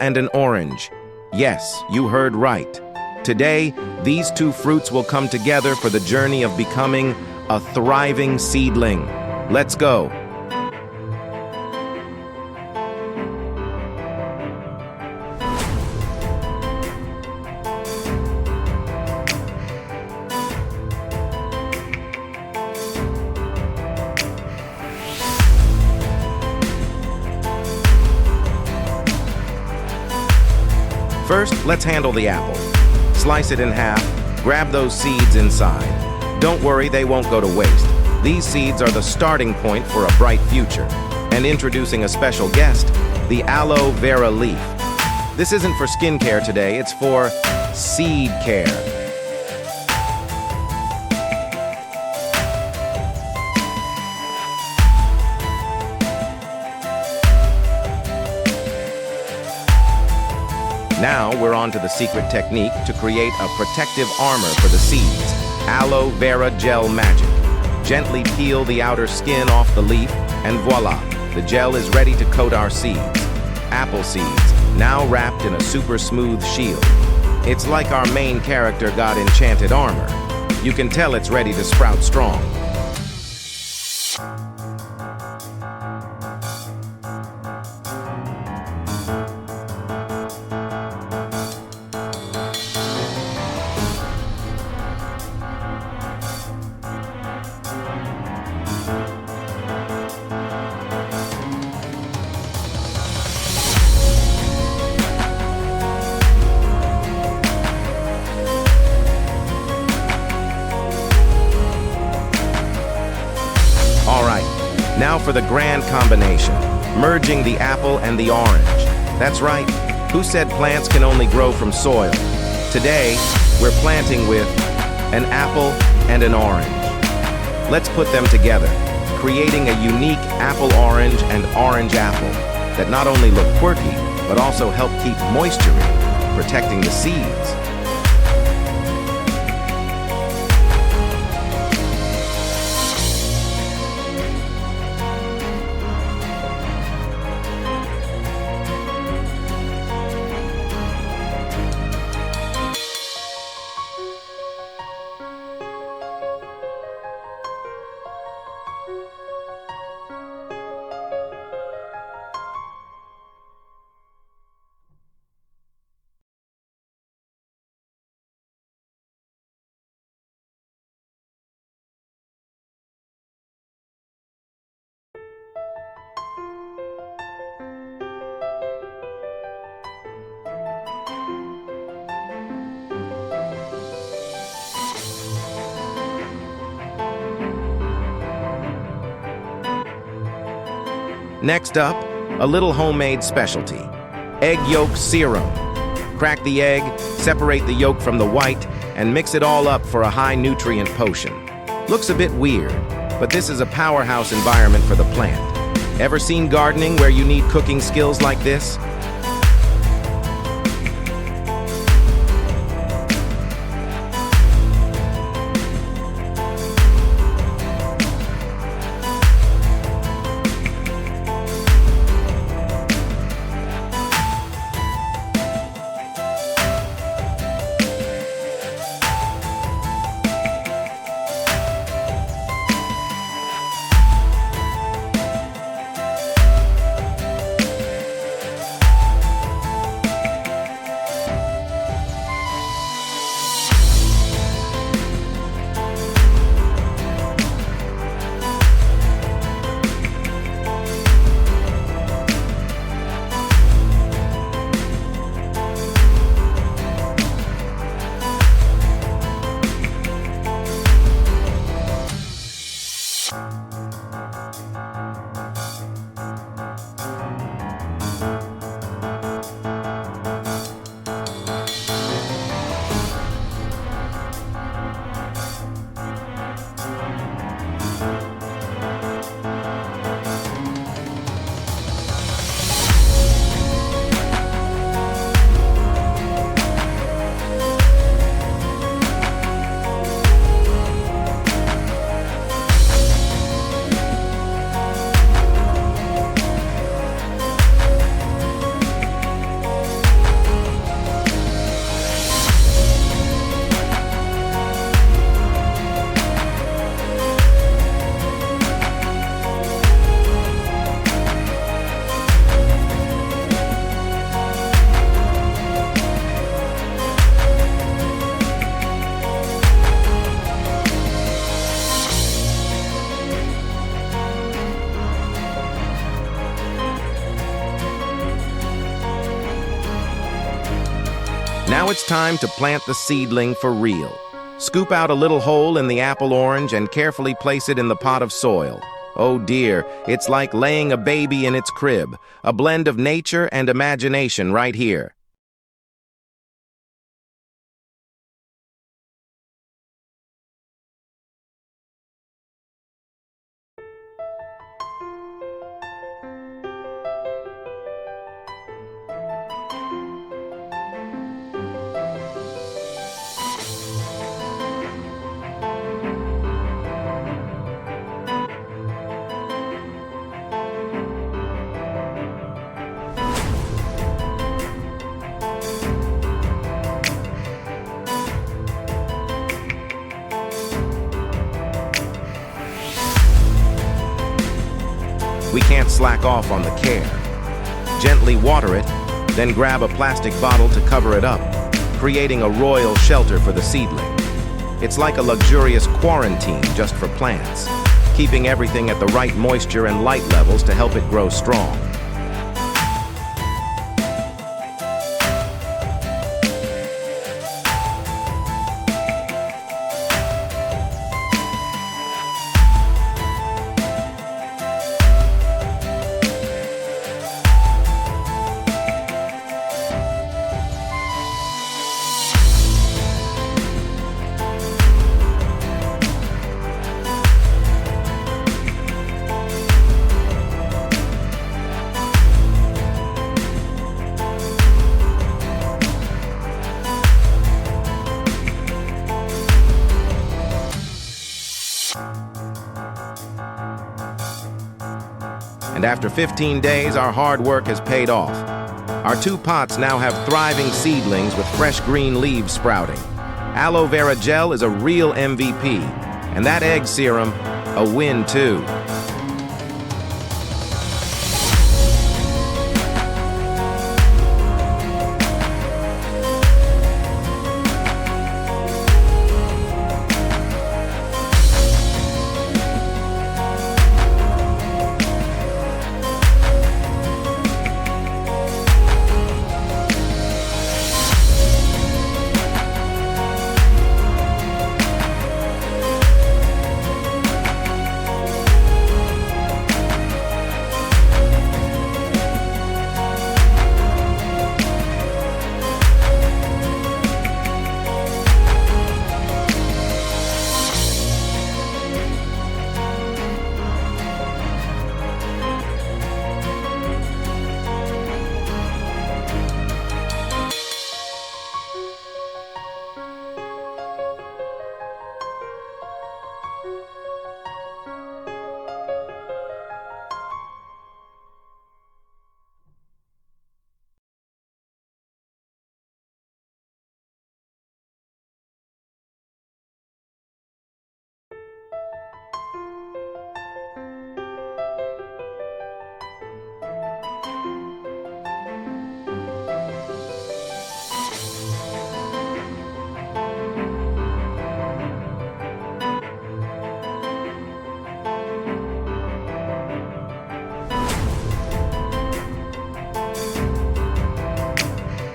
and an orange. Yes, you heard right. Today, these two fruits will come together for the journey of becoming a thriving seedling. Let's go. First, let's handle the apple. Slice it in half, grab those seeds inside. Don't worry, they won't go to waste. These seeds are the starting point for a bright future. And introducing a special guest, the aloe vera leaf. This isn't for skincare today, it's for seed care. Now we're on to the secret technique to create a protective armor for the seeds. Aloe vera gel magic. Gently peel the outer skin off the leaf, and voila, the gel is ready to coat our seeds. Apple seeds, now wrapped in a super smooth shield. It's like our main character got enchanted armor. You can tell it's ready to sprout strong. Now for the grand combination, merging the apple and the orange. That's right, who said plants can only grow from soil? Today, we're planting with an apple and an orange. Let's put them together, creating a unique apple-orange and orange apple that not only look quirky, but also help keep moisture in, protecting the seeds. Next up, a little homemade specialty, egg yolk serum. Crack the egg, separate the yolk from the white, and mix it all up for a high-nutrient potion. Looks a bit weird, but this is a powerhouse environment for the plant. Ever seen gardening where you need cooking skills like this? Now it's time to plant the seedling for real. Scoop out a little hole in the apple orange and carefully place it in the pot of soil. Oh dear, it's like laying a baby in its crib, a blend of nature and imagination right here. We can't slack off on the care. Gently water it, then grab a plastic bottle to cover it up, creating a royal shelter for the seedling. It's like a luxurious quarantine just for plants, keeping everything at the right moisture and light levels to help it grow strong. And after 15 days, our hard work has paid off. Our 2 pots now have thriving seedlings with fresh green leaves sprouting. Aloe vera gel is a real MVP, and that egg serum, a win too.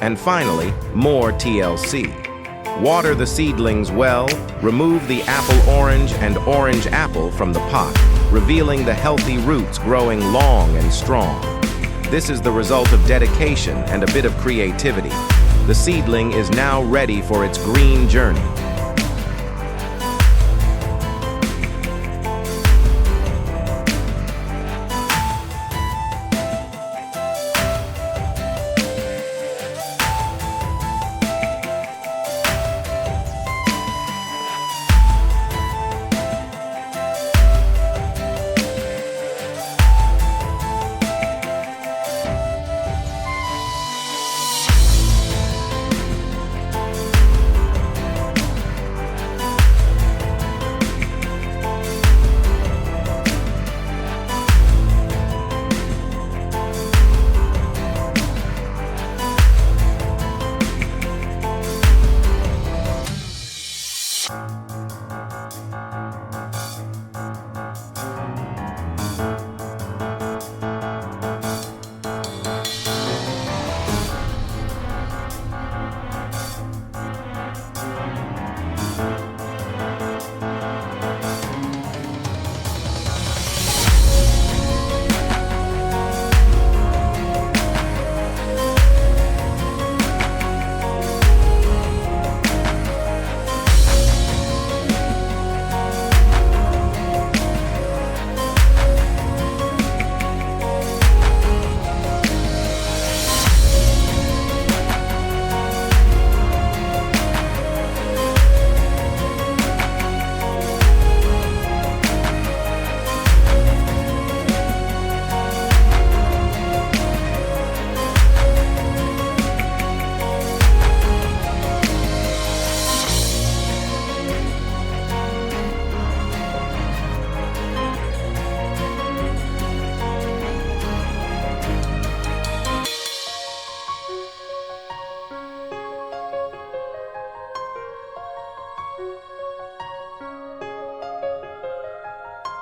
And finally, more TLC. Water the seedlings well, remove the apple orange and orange apple from the pot, revealing the healthy roots growing long and strong. This is the result of dedication and a bit of creativity. The seedling is now ready for its green journey.